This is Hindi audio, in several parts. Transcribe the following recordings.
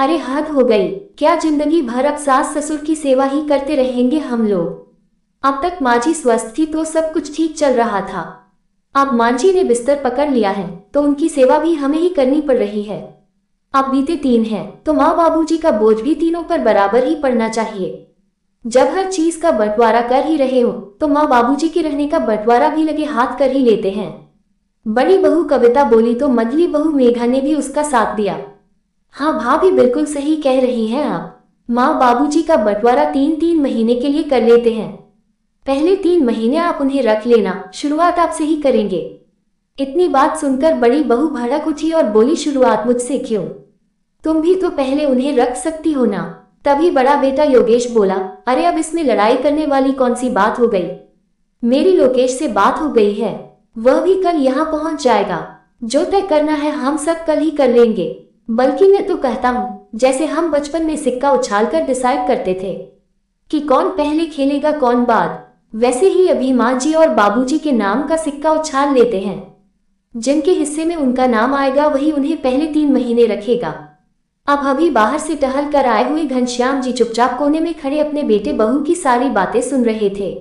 अरे हद हो गई। क्या जिंदगी भर अब सास ससुर की सेवा ही करते रहेंगे हम लोग। अब तक माँ जी स्वस्थ थी तो सब कुछ ठीक चल रहा था। अब माँ जी ने बिस्तर पकड़ लिया है तो उनकी सेवा भी हमें ही करनी पड़ रही है। अब बीते 3 हैं तो माँ बाबूजी का बोझ भी तीनों पर बराबर ही पड़ना चाहिए। जब हर चीज का बंटवारा कर ही रहे हो तो माँ बाबूजी के रहने का बंटवारा भी लगे हाथ कर ही लेते हैं। बड़ी बहू कविता बोली तो मझली बहू मेघा ने भी उसका साथ दिया। हाँ भाभी बिल्कुल सही कह रही हैं आप। माँ बाबूजी का बंटवारा 3-3 महीने के लिए कर लेते हैं। पहले 3 महीने आप उन्हें रख लेना, शुरुआत आपसे ही करेंगे। इतनी बात सुनकर बड़ी बहू भड़क उठी और बोली, शुरुआत मुझसे क्यों? तुम भी तो पहले उन्हें रख सकती हो ना। तभी बड़ा बेटा योगेश बोला, अरे अब इसमें लड़ाई करने वाली कौन सी बात हो गई। मेरी लोकेश से बात हो गई है, वह भी कल यहाँ पहुंच जाएगा। जो तय करना है हम सब कल ही कर लेंगे। बल्कि मैं तो कहता हूँ जैसे हम बचपन में सिक्का उछाल कर डिसाइड करते थे कि कौन पहले खेलेगा कौन बाद, वैसे ही अभी माँ जी और बाबूजी के नाम का सिक्का उछाल लेते हैं। जिनके हिस्से में उनका नाम आएगा वही उन्हें पहले 3 महीने रखेगा। अब अभी बाहर से टहल कर आए हुए घनश्याम जी चुपचाप कोने में खड़े अपने बेटे बहू की सारी बातें सुन रहे थे।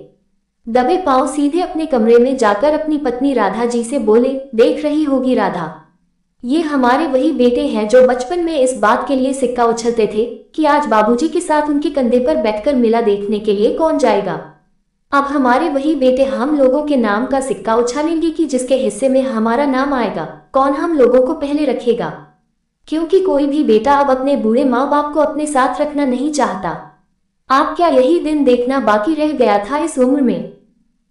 दबे पांव सीधे अपने कमरे में जाकर अपनी पत्नी राधा जी से बोले, देख रही होगी राधा, ये हमारे वही बेटे हैं जो बचपन में इस बात के लिए सिक्का उछलते थे कि आज बाबूजी के साथ उनके कंधे पर बैठकर मेला देखने के लिए कौन जाएगा। अब हमारे वही बेटे हम लोगों के नाम का सिक्का उछालेंगे कि जिसके हिस्से में हमारा नाम आएगा कौन हम लोगों को पहले रखेगा। क्योंकि कोई भी बेटा अब अपने बूढ़े माँ बाप को अपने साथ रखना नहीं चाहता। आप क्या यही दिन देखना बाकी रह गया था इस उम्र में?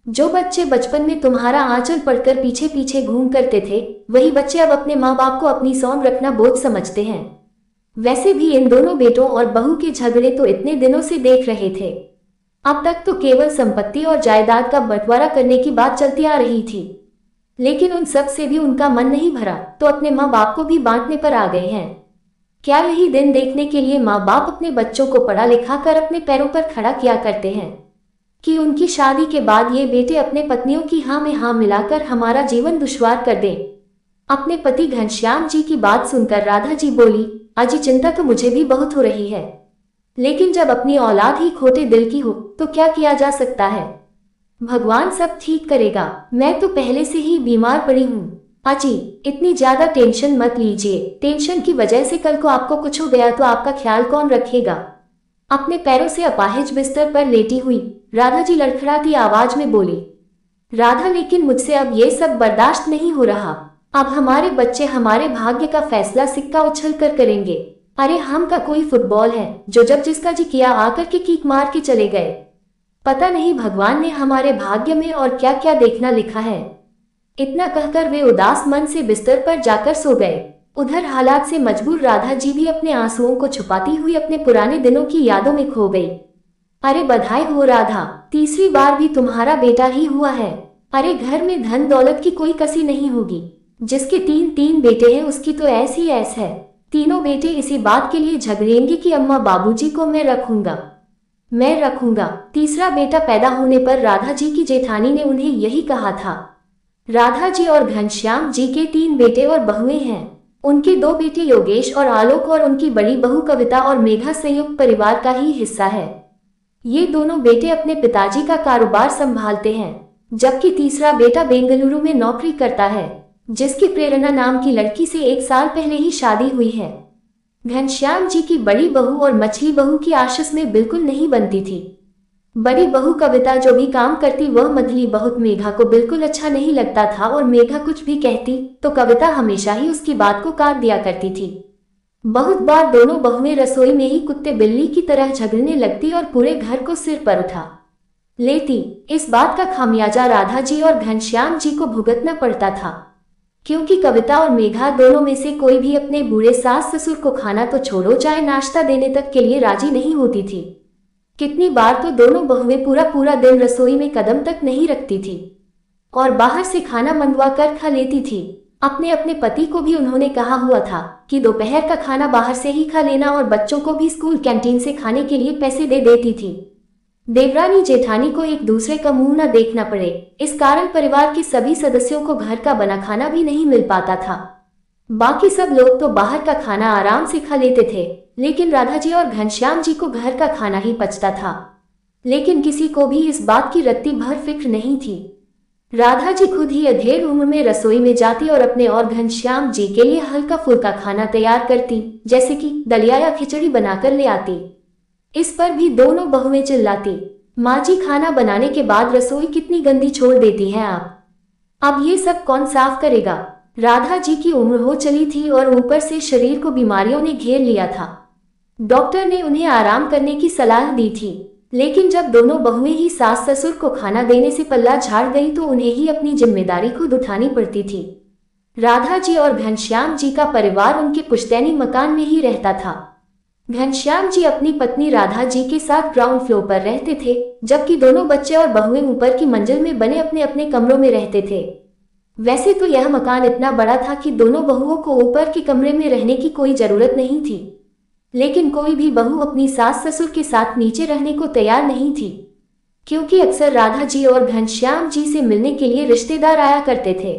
जो बच्चे बचपन में तुम्हारा आंचल पढ़कर पीछे पीछे घूम करते थे, वही बच्चे अब अपने माँ बाप को अपनी सौंप रखना बोझ समझते हैं। वैसे भी इन दोनों बेटों और बहू के झगड़े तो इतने दिनों से देख रहे थे। अब तक तो केवल संपत्ति और जायदाद का बंटवारा करने की बात चलती आ रही थी, लेकिन उन सब से भी उनका मन नहीं भरा तो अपने माँ बाप को भी बांटने पर आ गए हैं। क्या यही दिन देखने के लिए माँ बाप अपने बच्चों को पढ़ा लिखा कर अपने पैरों पर खड़ा किया करते हैं कि उनकी शादी के बाद ये बेटे अपने पत्नियों की हाँ में हाँ मिलाकर हमारा जीवन दुश्वार कर दें? अपने पति घनश्याम जी की बात सुनकर राधा जी बोली, अजी चिंता तो मुझे भी बहुत हो रही है, लेकिन जब अपनी औलाद ही खोटे दिल की हो तो क्या किया जा सकता है। भगवान सब ठीक करेगा। मैं तो पहले से ही बीमार पड़ी हूँ। अजी इतनी ज्यादा टेंशन मत लीजिए, टेंशन की वजह से कल को आपको कुछ हो गया तो आपका ख्याल कौन रखेगा। अपने पैरों से अपाहिज बिस्तर पर लेटी हुई राधा जी लड़खड़ाती आवाज में बोली, राधा लेकिन मुझसे अब ये सब बर्दाश्त नहीं हो रहा। अब हमारे बच्चे हमारे भाग्य का फैसला सिक्का उछल कर करेंगे। अरे हम का कोई फुटबॉल है जो जब जिसका जी किया आकर के कीक मार के चले गए। पता नहीं भगवान ने हमारे भाग्य में और क्या क्या देखना लिखा है। इतना कहकर वे उदास मन से बिस्तर पर जाकर सो गए। उधर हालात से मजबूर राधा जी भी अपने आंसुओं को छुपाती हुई अपने पुराने दिनों की यादों में खो गई। अरे बधाई हो राधा, तीसरी बार भी तुम्हारा बेटा ही हुआ है। अरे घर में धन दौलत की कोई कसी नहीं होगी। जिसके 3-3 बेटे हैं उसकी तो ऐसी ऐस है। तीनों बेटे इसी बात के लिए झगड़ेंगे कि अम्मा बाबूजी को मैं रखूंगा। तीसरा बेटा पैदा होने पर राधा जी की जेठानी ने उन्हें यही कहा था। राधा जी और घनश्याम जी के 3 बेटे और बहुएं हैं। उनके 2 बेटे योगेश और आलोक और उनकी बड़ी बहू कविता और मेघा संयुक्त परिवार का ही हिस्सा है। ये दोनों बेटे अपने पिताजी का कारोबार संभालते हैं, जबकि तीसरा बेटा बेंगलुरु में नौकरी करता है, जिसकी प्रेरणा नाम की लड़की से 1 साल पहले ही शादी हुई है। घनश्याम जी की बड़ी बहू और मछली बहू की आशीष में बिल्कुल नहीं बनती थी। बड़ी बहू कविता जो भी काम करती वह मझली बहू मेघा को बिल्कुल अच्छा नहीं लगता था और मेघा कुछ भी कहती तो कविता हमेशा ही उसकी बात को काट दिया करती थी। बहुत बार दोनों बहुएं रसोई में ही कुत्ते बिल्ली की तरह झगड़ने लगती और पूरे घर को सिर पर उठा लेती। इस बात का खामियाजा राधा जी और घनश्याम जी को भुगतना पड़ता था, क्योंकि कविता और मेघा दोनों में से कोई भी अपने बूढ़े सास ससुर को खाना तो छोड़ो चाहे नाश्ता देने तक के लिए राजी नहीं होती थी। कितनी बार तो दोनों बहुएं पूरा पूरा दिन रसोई में कदम तक नहीं रखती थी और बाहर से खाना मंगवा कर खा लेती थी। अपने अपने पति को भी उन्होंने कहा हुआ था कि दोपहर का खाना बाहर से ही खा लेना और बच्चों को भी स्कूल कैंटीन से खाने के लिए पैसे दे देती थी। देवरानी जेठानी को एक दूसरे का मुंह न देखना पड़े, इस कारण परिवार के सभी सदस्यों को घर का बना खाना भी नहीं मिल पाता था। बाकी सब लोग तो बाहर का खाना आराम से खा लेते थे, लेकिन राधा जी और घनश्याम जी को घर का खाना ही पचता था। लेकिन किसी को भी इस बात की रत्ती भर फिक्र नहीं थी। राधा जी खुद ही अधेड़ उम्र में रसोई में जाती और अपने और घनश्याम जी के लिए हल्का फुल्का खाना तैयार करती, जैसे कि दलिया या खिचड़ी बनाकर ले आती। इस पर भी दोनों बहुएं चिल्लाती, माँ जी खाना बनाने के बाद रसोई कितनी गंदी छोड़ देती हैं आप, अब ये सब कौन साफ करेगा। राधा जी की उम्र हो चली थी और ऊपर से शरीर को बीमारियों ने घेर लिया था। डॉक्टर ने उन्हें आराम करने की सलाह दी थी, लेकिन जब दोनों बहुएं ही सास ससुर को खाना देने से पल्ला झाड़ गई तो उन्हें ही अपनी जिम्मेदारी खुद उठानी पड़ती थी। राधा जी और घनश्याम जी का परिवार उनके पुश्तैनी मकान में ही रहता था। घनश्याम जी अपनी पत्नी राधा जी के साथ ग्राउंड फ्लोर पर रहते थे, जबकि दोनों बच्चे और बहुएं ऊपर की मंजिल में बने अपने अपने कमरों में रहते थे। वैसे तो यह मकान इतना बड़ा था कि दोनों बहुओं को ऊपर के कमरे में रहने की कोई जरूरत नहीं थी, लेकिन कोई भी बहू अपनी सास ससुर के साथ नीचे रहने को तैयार नहीं थी, क्योंकि अक्सर राधा जी और घनश्याम जी से मिलने के लिए रिश्तेदार आया करते थे।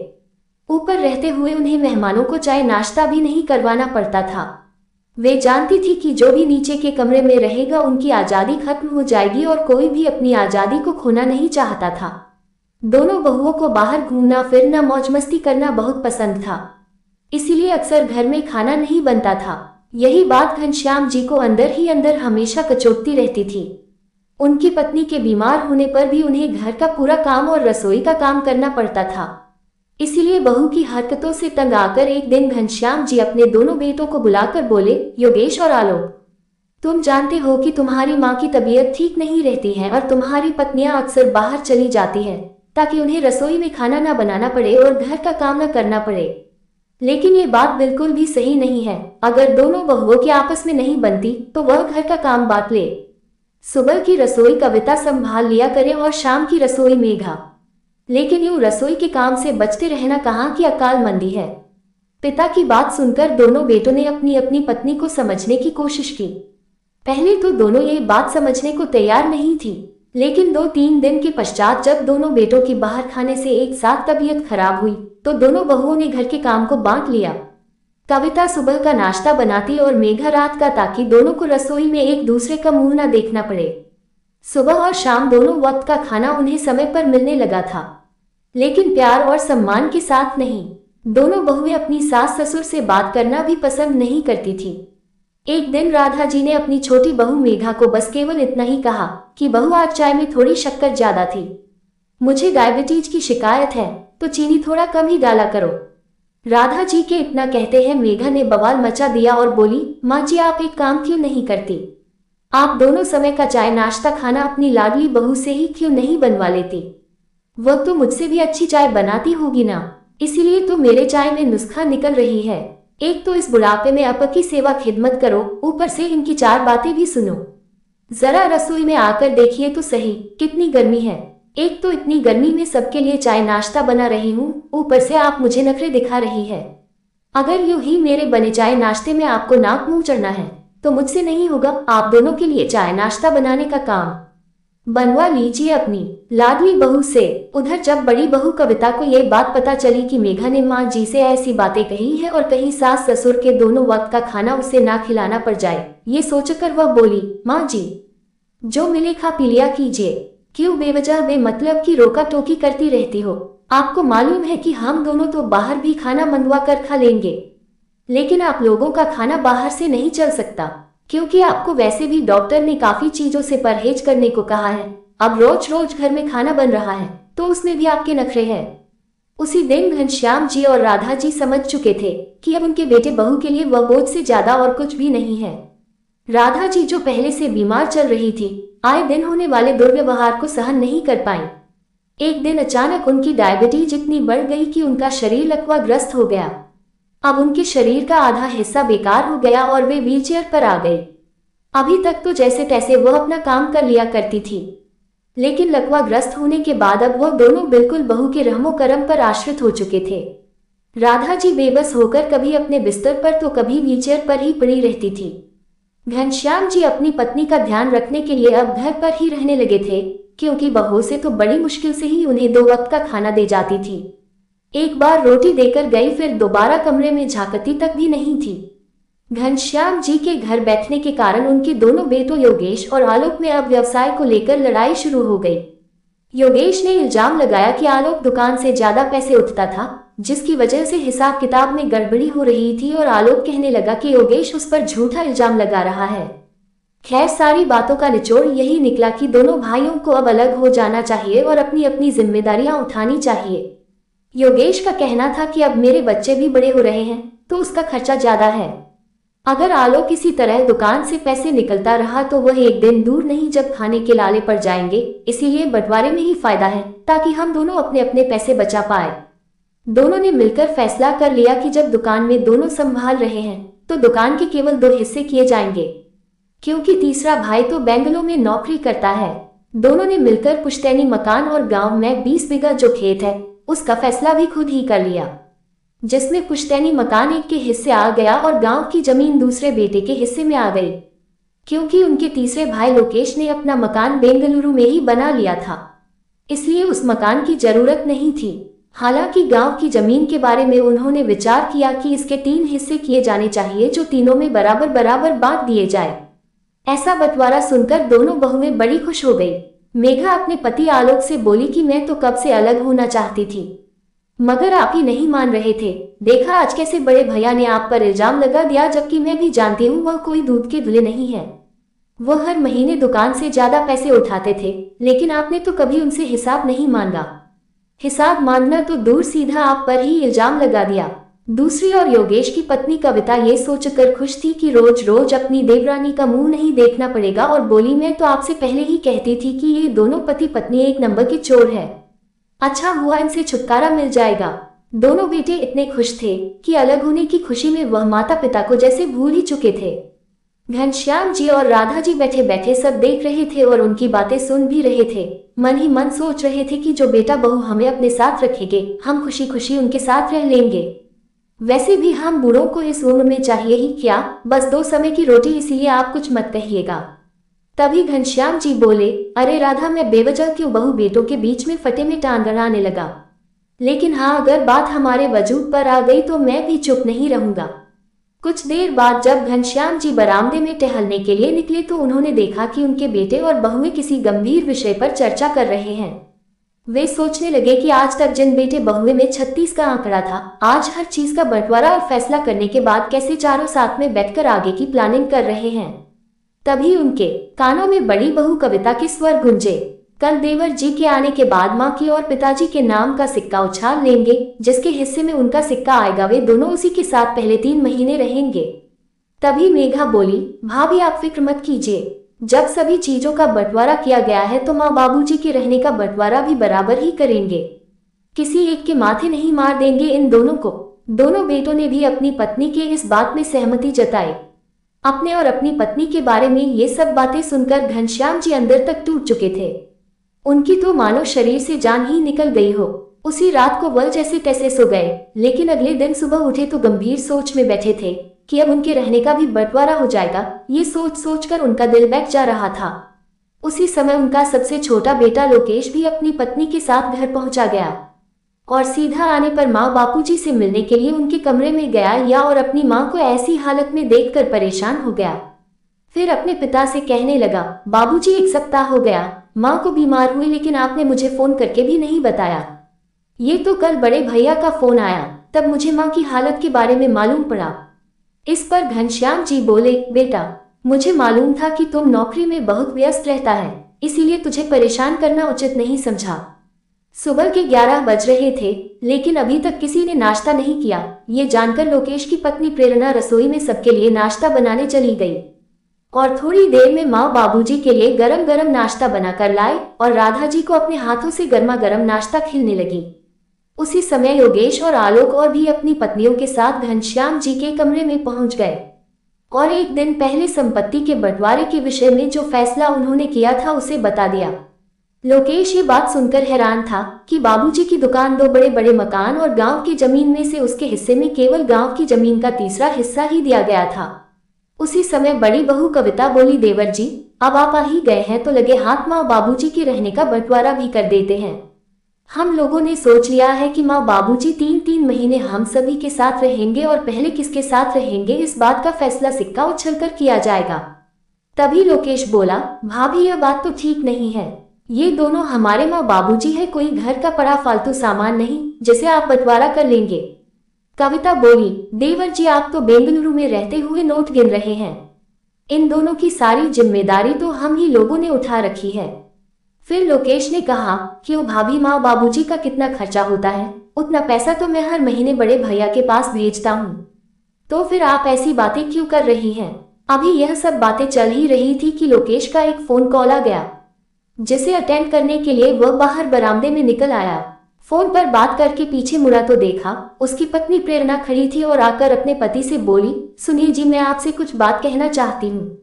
ऊपर रहते हुए उन्हें मेहमानों को चाय नाश्ता भी नहीं करवाना पड़ता था। वे जानती थी कि जो भी नीचे के कमरे में रहेगा उनकी आज़ादी खत्म हो जाएगी और कोई भी अपनी आज़ादी को खोना नहीं चाहता था। दोनों बहुओं को बाहर घूमना फिरना मौज मस्ती करना बहुत पसंद था, इसीलिए अक्सर घर में खाना नहीं बनता था। यही बात घनश्याम जी को अंदर ही अंदर हमेशा कचोटती रहती थी। उनकी पत्नी के बीमार होने पर भी उन्हें घर का पूरा काम और रसोई का काम करना पड़ता था। इसीलिए बहू की हरकतों से तंग आकर एक दिन घनश्याम जी अपने दोनों बेटों को बुलाकर बोले, योगेश और आलोक, तुम जानते हो कि तुम्हारी माँ की तबीयत ठीक नहीं रहती है और तुम्हारी पत्नियां अक्सर बाहर चली जाती हैं ताकि उन्हें रसोई में खाना ना बनाना पड़े और घर का काम न करना पड़े। लेकिन ये बात बिल्कुल भी सही नहीं है। अगर दोनों बहुओं की आपस में नहीं बनती तो वह घर का काम बांट ले। सुबह की रसोई कविता संभाल लिया करे और शाम की रसोई मेघा। लेकिन यूं रसोई के काम से बचते रहना कहाँ की अकालमंदी है। पिता की बात सुनकर दोनों बेटों ने अपनी अपनी पत्नी को समझने की कोशिश की। पहले तो दोनों ये बात समझने को तैयार नहीं थी, लेकिन 2-3 दिन के पश्चात जब दोनों बेटों की बाहर खाने से एक साथ तबीयत खराब हुई तो दोनों बहुओं ने घर के काम को बांट लिया। कविता सुबह का नाश्ता बनाती और मेघा रात का, ताकि दोनों को रसोई में एक दूसरे का मुंह न देखना पड़े। सुबह और शाम दोनों वक्त का खाना उन्हें समय पर मिलने लगा था, लेकिन प्यार और सम्मान के साथ नहीं। दोनों बहुएं अपनी सास ससुर से बात करना भी पसंद नहीं करती थी। एक दिन राधा जी ने अपनी छोटी बहू मेघा को बस केवल इतना ही कहा कि बहू, आज चाय में थोड़ी शक्कर ज्यादा थी, मुझे डायबिटीज की शिकायत है तो चीनी थोड़ा कम ही डाला करो। राधा जी के इतना कहते हैं मेघा ने बवाल मचा दिया और बोली, माँ जी आप एक काम क्यों नहीं करती, आप दोनों समय का चाय नाश्ता खाना अपनी लाडली बहू से ही क्यों नहीं बनवा लेती, वह तो मुझसे भी अच्छी चाय बनाती होगी ना, इसीलिए तो मेरे चाय में नुस्खा निकल रही है। एक तो इस बुढ़ापे में आप की सेवा खिदमत करो, ऊपर से इनकी 4 बातें भी सुनो। जरा रसोई में आकर देखिए तो सही कितनी गर्मी है। एक तो इतनी गर्मी में सबके लिए चाय नाश्ता बना रही हूँ, ऊपर से आप मुझे नखरे दिखा रही है। अगर यूं ही मेरे बने चाय नाश्ते में आपको नाक मुंह चढ़ना है तो मुझसे नहीं होगा। आप दोनों के लिए चाय नाश्ता बनाने का काम बनवा लीजिए अपनी लाडली बहू से। उधर जब बड़ी बहू कविता को ये बात पता चली कि मेघा ने माँ जी से ऐसी बातें कही है और कहीं सास ससुर के दोनों वक्त का खाना उसे ना खिलाना पड़ जाए, ये सोचकर वह बोली, माँ जी जो मिले खा पी लिया कीजिए, क्यों बेवजह बेमतलब की रोका टोकी करती रहती हो। आपको मालूम है कि हम दोनों तो बाहर भी खाना मंगवा कर खा लेंगे, लेकिन आप लोगों का खाना बाहर से नहीं चल सकता, क्योंकि आपको वैसे भी डॉक्टर ने काफी चीजों से परहेज करने को कहा है। अब रोज रोज घर में खाना बन रहा है तो उसमें भी आपके नखरे हैं। उसी दिन घनश्याम जी और राधा जी समझ चुके थे कि अब उनके बेटे बहू के लिए वह बोझ से ज्यादा और कुछ भी नहीं है। राधा जी जो पहले से बीमार चल रही थी, आए दिन होने वाले दुर्व्यवहार को सहन नहीं कर पाई। एक दिन अचानक उनकी डायबिटीज इतनी बढ़ गई कि उनका शरीर लकवाग्रस्त हो गया। अब उनके शरीर का आधा हिस्सा बेकार हो गया और वे व्हीलचेयर पर आ गए। अभी तक तो जैसे तैसे वह अपना काम कर लिया करती थी, लेकिन लकवाग्रस्त होने के बाद अब वह दोनों बिल्कुल बहू के रहमो करम पर आश्रित हो चुके थे। राधा जी बेबस होकर कभी अपने बिस्तर पर तो कभी व्हीलचेयर पर ही पड़ी रहती थी। घनश्याम जी अपनी पत्नी का ध्यान रखने के लिए अब घर पर ही रहने लगे थे, क्योंकि बहू से तो बड़ी मुश्किल से ही उन्हें 2 वक्त का खाना दे जाती थी। एक बार रोटी देकर गई, फिर दोबारा कमरे में झांकती तक भी नहीं थी। घनश्याम जी के घर बैठने के कारण उनके दोनों बेटों योगेश और आलोक में अब व्यवसाय को लेकर लड़ाई शुरू हो गई। योगेश ने इल्जाम लगाया कि आलोक दुकान से ज्यादा पैसे उठता था, जिसकी वजह से हिसाब किताब में गड़बड़ी हो रही थी, और आलोक कहने लगा कि योगेश उस पर झूठा इल्जाम लगा रहा है। खैर, सारी बातों का निचोड़ यही निकला कि दोनों भाइयों को अब अलग हो जाना चाहिए और अपनी अपनी जिम्मेदारियां उठानी चाहिए। योगेश का कहना था कि अब मेरे बच्चे भी बड़े हो रहे हैं तो उसका खर्चा ज्यादा है। अगर आलोक किसी तरह दुकान से पैसे निकलता रहा तो वह एक दिन दूर नहीं जब खाने के लाले पड़ जाएंगे, इसीलिए बंटवारे में ही फायदा है ताकि हम दोनों अपने अपने पैसे बचा पाए। दोनों ने मिलकर फैसला कर लिया कि जब दुकान में दोनों संभाल रहे हैं तो दुकान के केवल 2 हिस्से किए जाएंगे, क्योंकि तीसरा भाई तो बेंगलों में नौकरी करता है। दोनों ने मिलकर पुश्तैनी मकान और गांव में 20 बीघा जो खेत है उसका फैसला भी खुद ही कर लिया, जिसमें पुश्तैनी मकान एक के हिस्से आ गया और गांव की जमीन दूसरे बेटे के हिस्से में आ गई, क्योंकि उनके तीसरे भाई लोकेश ने अपना मकान बेंगलुरु में ही बना लिया था, इसलिए उस मकान की जरूरत नहीं थी। हालांकि गांव की जमीन के बारे में उन्होंने विचार किया कि इसके 3 हिस्से किए जाने चाहिए, जो तीनों में बराबर बराबर बांट दिए जाए। ऐसा बंटवारा सुनकर दोनों बहुएं बड़ी खुश हो गई। मेघा अपने पति आलोक से बोली कि मैं तो कब से अलग होना चाहती थी, मगर आप ही नहीं मान रहे थे। देखा आज कैसे बड़े भैया ने आप पर इल्जाम लगा दिया, जबकि मैं भी जानती हूँ वह कोई दूध के धुले नहीं है। वह हर महीने दुकान से ज्यादा पैसे उठाते थे, लेकिन आपने तो कभी उनसे हिसाब नहीं मांगा। हिसाब मांगना तो दूर, सीधा आप पर ही इल्जाम लगा दिया। दूसरी ओर योगेश की पत्नी कविता ये सोचकर खुश थी कि रोज रोज अपनी देवरानी का मुंह नहीं देखना पड़ेगा, और बोली मैं तो आपसे पहले ही कहती थी कि ये दोनों पति पत्नी एक नंबर के चोर है। अच्छा हुआ इनसे छुटकारा मिल जाएगा। दोनों बेटे इतने खुश थे कि अलग होने की खुशी में वह माता पिता को जैसे भूल ही चुके थे। घनश्याम जी और राधा जी बैठे बैठे सब देख रहे थे और उनकी बातें सुन भी रहे थे। मन ही मन सोच रहे थे कि जो बेटा बहू हमें अपने साथ रखेंगे, हम खुशी खुशी उनके साथ रह लेंगे। वैसे भी हम बूढ़ों को इस उम्र में चाहिए ही क्या, बस 2 समय की रोटी, इसीलिए आप कुछ मत कहिएगा। तभी घनश्याम जी बोले, अरे राधा, मैं बेवजह क्यों बहू बेटों के बीच में फटे में टांग अड़ाने लगा, लेकिन हाँ, अगर बात हमारे वजूद पर आ गई तो मैं भी चुप नहीं रहूंगा। कुछ देर बाद जब घनश्याम जी बरामदे में टहलने के लिए निकले तो उन्होंने देखा कि उनके बेटे और बहुएं किसी गंभीर विषय पर चर्चा कर रहे हैं। वे सोचने लगे कि आज तक जिन बेटे बहुएं में 36 का आंकड़ा था, आज हर चीज का बंटवारा और फैसला करने के बाद कैसे चारों साथ में बैठकर आगे की प्लानिंग कर रहे हैं। तभी उनके कानों में बड़ी बहू कविता के स्वर गूंजे, कल देवर जी के आने के बाद माँ की और पिताजी के नाम का सिक्का उछाल लेंगे, जिसके हिस्से में उनका सिक्का आएगा वे दोनों उसी के साथ पहले 3 महीने रहेंगे। तभी मेघा बोली, भाभी आप फिक्र मत कीजिए, जब सभी चीजों का बंटवारा किया गया है तो माँ बाबूजी के रहने का बंटवारा भी बराबर ही करेंगे, किसी एक के माथे नहीं मार देंगे इन दोनों को। दोनों बेटों ने भी अपनी पत्नी के इस बात में सहमति जताई। अपने और अपनी पत्नी के बारे में ये सब बातें सुनकर घनश्याम जी अंदर तक टूट चुके थे। उनकी तो मानो शरीर से जान ही निकल गई हो। उसी रात को वह जैसे तैसे सो गए, लेकिन अगले दिन सुबह उठे तो गंभीर सोच में बैठे थे कि अब उनके रहने का भी बंटवारा हो जाएगा। ये सोच सोचकर उनका दिल बैठ जा रहा था। उसी समय उनका सबसे छोटा बेटा लोकेश भी अपनी पत्नी के साथ घर पहुंचा गया और सीधा आने पर माँ बापूजी से मिलने के लिए उनके कमरे में गया या और अपनी माँ को ऐसी हालत में देखकर परेशान हो गया। फिर अपने पिता से कहने लगा, बाबूजी 1 सप्ताह हो गया माँ को बीमार हुए, लेकिन आपने मुझे फोन करके भी नहीं बताया। ये तो कल बड़े भैया का फोन आया, तब मुझे माँ की हालत के बारे में मालूम पड़ा। इस पर घनश्याम जी बोले, बेटा मुझे मालूम था कि तुम नौकरी में बहुत व्यस्त रहता है, इसीलिए तुझे परेशान करना उचित नहीं समझा। सुबह के 11 बज रहे थे, लेकिन अभी तक किसी ने नाश्ता नहीं किया। ये जानकर लोकेश की पत्नी प्रेरणा रसोई में सबके लिए नाश्ता बनाने चली गई और थोड़ी देर में माँ बाबूजी के लिए गरम गरम नाश्ता बनाकर लाए और राधा जी को अपने हाथों से गर्मा गर्म नाश्ता खिलाने लगी। उसी समय योगेश और आलोक और भी अपनी पत्नियों के साथ घनश्याम जी के कमरे में पहुंच गए और एक दिन पहले संपत्ति के बंटवारे के विषय में जो फैसला उन्होंने किया था उसे बता दिया। लोकेश ये बात सुनकर हैरान था कि बाबूजी की दुकान, 2 बड़े बड़े मकान और गांव की जमीन में से उसके हिस्से में केवल गांव की जमीन का तीसरा हिस्सा ही दिया गया था। उसी समय बड़ी बहू कविता बोली, देवर जी अब आप आ ही गए हैं तो लगे हाथ माँ बाबूजी के रहने का बंटवारा भी कर देते हैं। हम लोगों ने सोच लिया है कि माँ बाबूजी 3-3 महीने हम सभी के साथ रहेंगे और पहले किसके साथ रहेंगे इस बात का फैसला सिक्का उछलकर किया जाएगा। तभी लोकेश बोला, भाभी यह बात तो ठीक नहीं है। ये दोनों हमारे माँ बाबूजी है, कोई घर का पड़ा फालतू सामान नहीं जिसे आप बंटवारा कर लेंगे। कविता बोली, देवर जी आप तो बेंगलुरु में रहते हुए नोट गिन रहे हैं। इन दोनों की सारी जिम्मेदारी तो हम ही लोगों ने उठा रखी है। फिर लोकेश ने कहा, क्यों भाभी, माँ बाबूजी का कितना खर्चा होता है, उतना पैसा तो मैं हर महीने बड़े भैया के पास भेजता हूँ। तो फिर आप ऐसी बातें क्यों कर रही हैं? अभी यह सब बातें चल ही रही थी कि लोकेश का एक फोन कॉल आ गया, जिसे अटेंड करने के लिए वह बाहर बरामदे में निकल आया। फोन पर बात करके पीछे मुड़ा तो देखा उसकी पत्नी प्रेरणा खड़ी थी और आकर अपने पति से बोली, सुनिए जी, मैं आपसे कुछ बात कहना चाहती हूँ।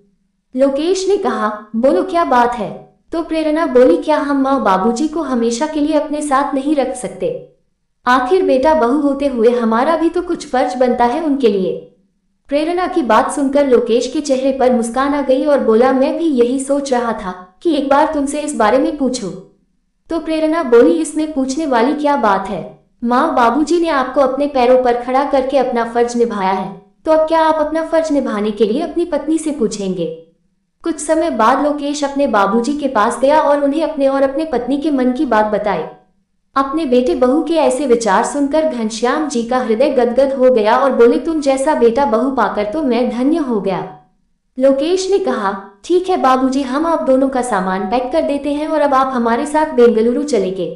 लोकेश ने कहा, बोलो क्या बात है? तो प्रेरणा बोली, क्या हम माँ बाबूजी को हमेशा के लिए अपने साथ नहीं रख सकते? आखिर बेटा बहू होते हुए हमारा भी तो कुछ फर्ज बनता है उनके लिए। प्रेरणा की बात सुनकर लोकेश के चेहरे पर मुस्कान आ गई और बोला, मैं भी यही सोच रहा था कि एक बार तुमसे इस बारे में पूछूं। तो प्रेरणा बोली, इसमें पूछने वाली क्या बात है? माँ बाबूजी ने आपको अपने पैरों पर खड़ा करके अपना फर्ज निभाया है, तो अब क्या आप अपना फर्ज निभाने के लिए अपनी पत्नी से पूछेंगे? कुछ समय बाद लोकेश अपने बाबूजी के पास गया और उन्हें अपने और अपने पत्नी के मन की बात बताई। अपने बेटे बहू के ऐसे विचार सुनकर घनश्याम जी का हृदय गदगद हो गया और बोले, तुम जैसा बेटा बहू पाकर तो मैं धन्य हो गया। लोकेश ने कहा, ठीक है बाबूजी, हम आप दोनों का सामान पैक कर देते हैं और अब आप हमारे साथ बेंगलुरु चलेंगे।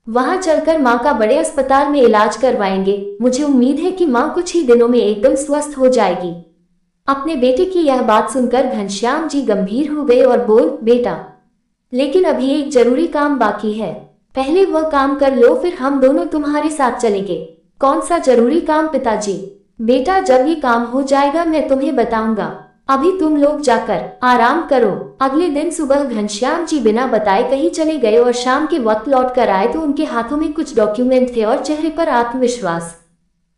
वहां चलकर माँ का बड़े अस्पताल में इलाज करवाएंगे। मुझे उम्मीद है कि माँ कुछ ही दिनों में एकदम स्वस्थ हो जाएगी। अपने बेटे की यह बात सुनकर घनश्याम जी गंभीर हो गए और बोल, बेटा, लेकिन अभी एक जरूरी काम बाकी है, पहले वह काम कर लो, फिर हम दोनों तुम्हारे साथ चलेंगे। कौन सा जरूरी काम पिताजी? बेटा, जब ये काम हो जाएगा मैं तुम्हें बताऊंगा, अभी तुम लोग जाकर आराम करो। अगले दिन सुबह घनश्याम जी बिना बताए कहीं चले गए और शाम के वक्त लौट कर आए तो उनके हाथों में कुछ डॉक्यूमेंट थे और चेहरे पर आत्मविश्वास।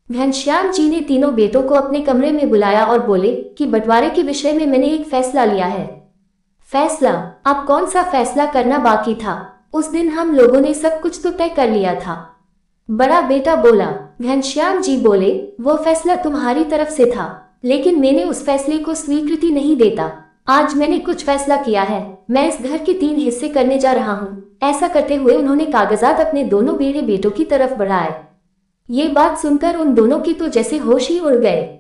घनश्याम जी ने तीनों बेटों को अपने कमरे में बुलाया और बोले कि बंटवारे के विषय में मैंने एक फैसला लिया है। फैसला? अब कौन सा फैसला करना बाकी था? उस दिन हम लोगों ने सब कुछ तो तय कर लिया था। बड़ा बेटा बोला। घनश्याम जी बोले, वो फैसला तुम्हारी तरफ से था, लेकिन मैंने उस फैसले को स्वीकृति नहीं देता। आज मैंने कुछ फैसला किया है, मैं इस घर के 3 हिस्से करने जा रहा हूँ। ऐसा करते हुए उन्होंने कागजात अपने दोनों बड़े बेटों की तरफ बढ़ाए। ये बात सुनकर उन दोनों की तो जैसे होश ही उड़ गए।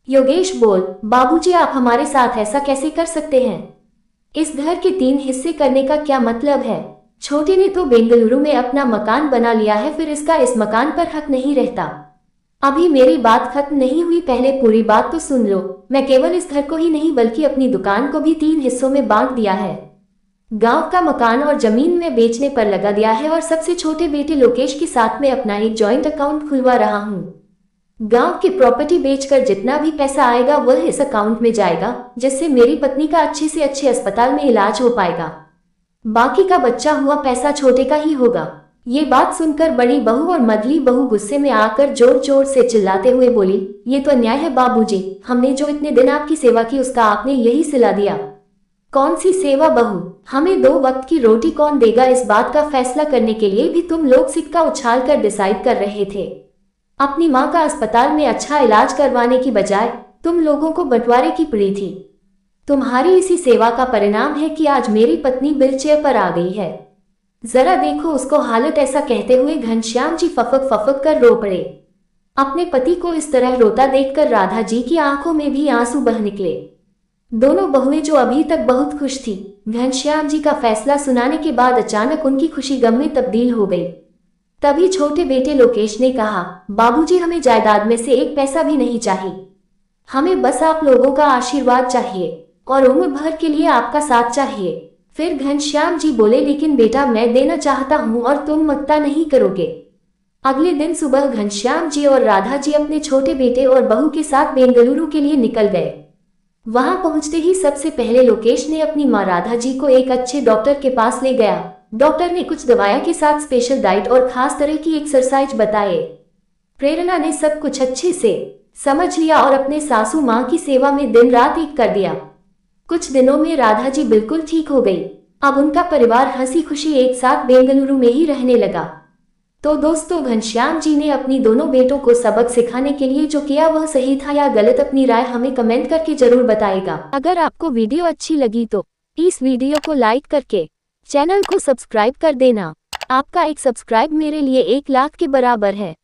योगेश बोल, बाबूजी आप हमारे साथ ऐसा कैसे कर सकते हैं? इस घर के 3 हिस्से करने का क्या मतलब है? छोटे ने तो बेंगलुरु में अपना मकान बना लिया है, फिर इसका इस मकान पर हक नहीं रहता। अभी मेरी बात खत्म नहीं हुई, पहले पूरी बात तो सुन लो। मैं केवल इस घर को ही नहीं बल्कि अपनी दुकान को भी 3 हिस्सों में बांट दिया है। गांव का मकान और जमीन में बेचने पर लगा दिया है और सबसे छोटे बेटे लोकेश के साथ में अपना एक जॉइंट अकाउंट खुलवा रहा हूँ। गांव की प्रॉपर्टी बेचकर जितना भी पैसा आएगा वह इस अकाउंट में जाएगा, जिससे मेरी पत्नी का अच्छे से अच्छे अस्पताल में इलाज हो पाएगा। बाकी का बच्चा हुआ पैसा छोटे का ही होगा। ये बात सुनकर बड़ी बहू और मझली बहू गुस्से में आकर जोर जोर से चिल्लाते हुए बोली, ये तो अन्याय है बाबूजी, हमने जो इतने दिन आपकी सेवा की उसका आपने यही सिला दिया। कौन सी सेवा बहू? हमें 2 वक्त की रोटी कौन देगा, इस बात का फैसला करने के लिए भी तुम लोग सिक्का उछाल कर डिसाइड कर रहे थे। अपनी माँ का अस्पताल में अच्छा इलाज करवाने की बजाय तुम लोगों को बंटवारे की पड़ी थी। तुम्हारी इसी सेवा का परिणाम है कि आज मेरी पत्नी व्हीलचेयर पर आ गई है। जरा देखो उसको हालत। ऐसा कहते हुए घनश्याम जी फफक फफक कर रो पड़े। अपने पति को इस तरह रोता देखकर राधा जी की आंखों में भी आंसू बह निकले। दोनों बहुएं जो अभी तक बहुत खुश थी, घनश्याम जी का फैसला सुनाने के बाद अचानक उनकी खुशी गम में तब्दील हो गई। तभी छोटे बेटे लोकेश ने कहा, बाबूजी हमें जायदाद में से 1 पैसा भी नहीं चाहिए, हमें बस आप लोगों का आशीर्वाद चाहिए और उम्र भर के लिए आपका साथ चाहिए। फिर घनश्याम जी बोले, लेकिन बेटा मैं देना चाहता हूँ और तुम मक्ता नहीं करोगे। अगले दिन सुबह घनश्याम जी और राधा जी अपने छोटे बेटे और बहू के साथ बेंगलुरु के लिए निकल गए। वहां पहुंचते ही सबसे पहले लोकेश ने अपनी माँ राधा जी को एक अच्छे डॉक्टर के पास ले गया। डॉक्टर ने कुछ दवाया के साथ स्पेशल डाइट और खास तरह की एक्सरसाइज बताए। प्रेरणा ने सब कुछ अच्छे से समझ लिया और अपने सासू माँ की सेवा में दिन रात एक कर दिया। कुछ दिनों में राधा जी बिल्कुल ठीक हो गई। अब उनका परिवार हंसी खुशी एक साथ बेंगलुरु में ही रहने लगा। तो दोस्तों, घनश्याम जी ने अपनी दोनों बेटों को सबक सिखाने के लिए जो किया वह सही था या गलत, अपनी राय हमें कमेंट करके जरूर बताएगा। अगर आपको वीडियो अच्छी लगी तो इस वीडियो को लाइक करके चैनल को सब्सक्राइब कर देना। आपका एक सब्सक्राइब मेरे लिए 1 लाख के बराबर है।